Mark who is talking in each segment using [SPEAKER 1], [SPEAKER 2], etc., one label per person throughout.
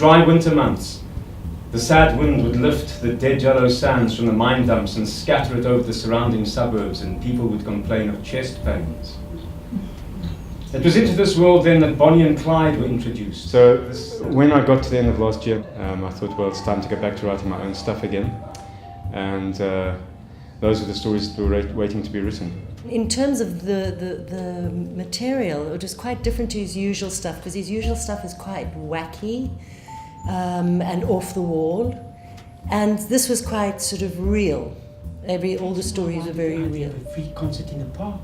[SPEAKER 1] dry winter months, the sad wind would lift the dead yellow sands from the mine dumps and scatter it over the surrounding suburbs, and people would complain of chest pains. It was into this world then that Bonnie and Clyde were introduced. So when I got to the end of last year, I thought, well, it's time to go back to writing my own stuff again. And those are the stories that were waiting to be written.
[SPEAKER 2] In terms of the material, it was quite different to his usual stuff, because his usual stuff is quite wacky and off the wall. And this was quite sort of real. All the stories are very real.
[SPEAKER 3] A free concert in the park.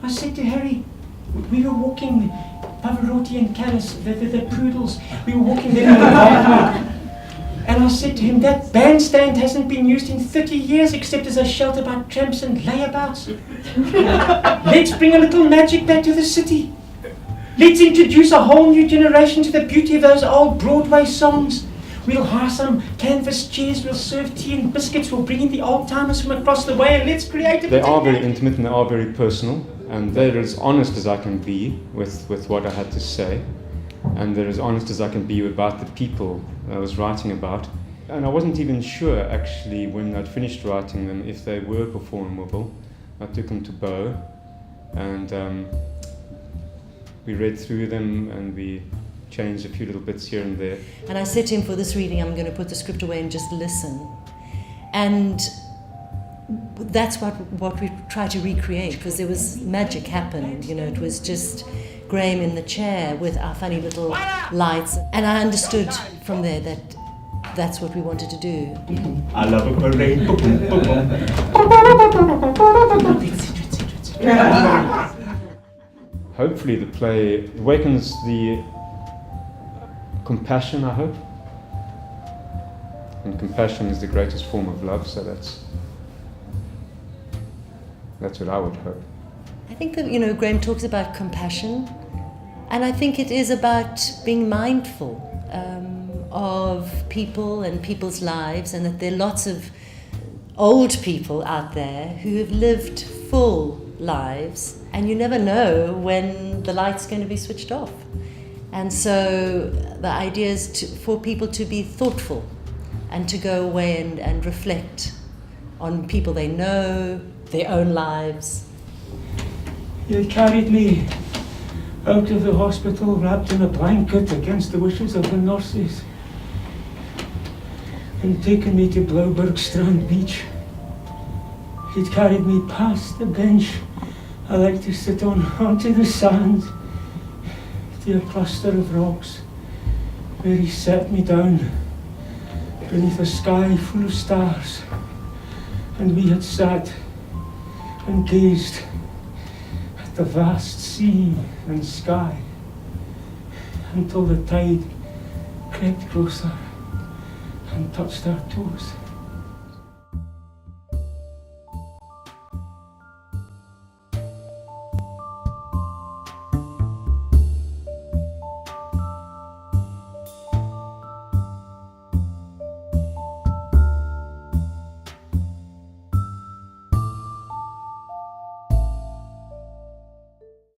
[SPEAKER 3] I said to Harry, we were walking, Pavarotti and Callis, the poodles, we were walking there in the park. And I said to him, that bandstand hasn't been used in 30 years except as a shelter by tramps and layabouts. Let's bring a little magic back to the city. Let's introduce a whole new generation to the beauty of those old Broadway songs. We'll hire some canvas chairs, we'll serve tea and biscuits, we'll bring in the old timers from across the way, and let's create a...
[SPEAKER 1] They are very intimate and they are very personal, and they're as honest as I can be with what I had to say. And they're as honest as I can be about the people I was writing about. And I wasn't even sure, actually, when I'd finished writing them, if they were performable. I took them to Bo, and we read through them, and we changed a few little bits here and there.
[SPEAKER 2] And I said to him, for this reading, I'm going to put the script away and just listen. And that's what we tried to recreate, because there was magic happened. You know, it was just Graham in the chair with our funny little lights, and I understood from there that that's what we wanted to do.
[SPEAKER 3] I love a parade.
[SPEAKER 1] Hopefully the play awakens the compassion, I hope. And compassion is the greatest form of love, so that's what I would hope.
[SPEAKER 2] I think that, you know, Graham talks about compassion, and I think it is about being mindful of people and people's lives, and that there are lots of old people out there who have lived full lives, and you never know when the light's going to be switched off. And so the idea is for people to be thoughtful and to go away and reflect on people they know, their own lives.
[SPEAKER 3] They carried me out of the hospital wrapped in a blanket against the wishes of the nurses, and taken me to Blauberg Strand Beach. He'd carried me past the bench I like to sit on, onto the sand, to a cluster of rocks, where he set me down beneath a sky full of stars, and we had sat and gazed at the vast sea and sky until the tide crept closer and touched our toes.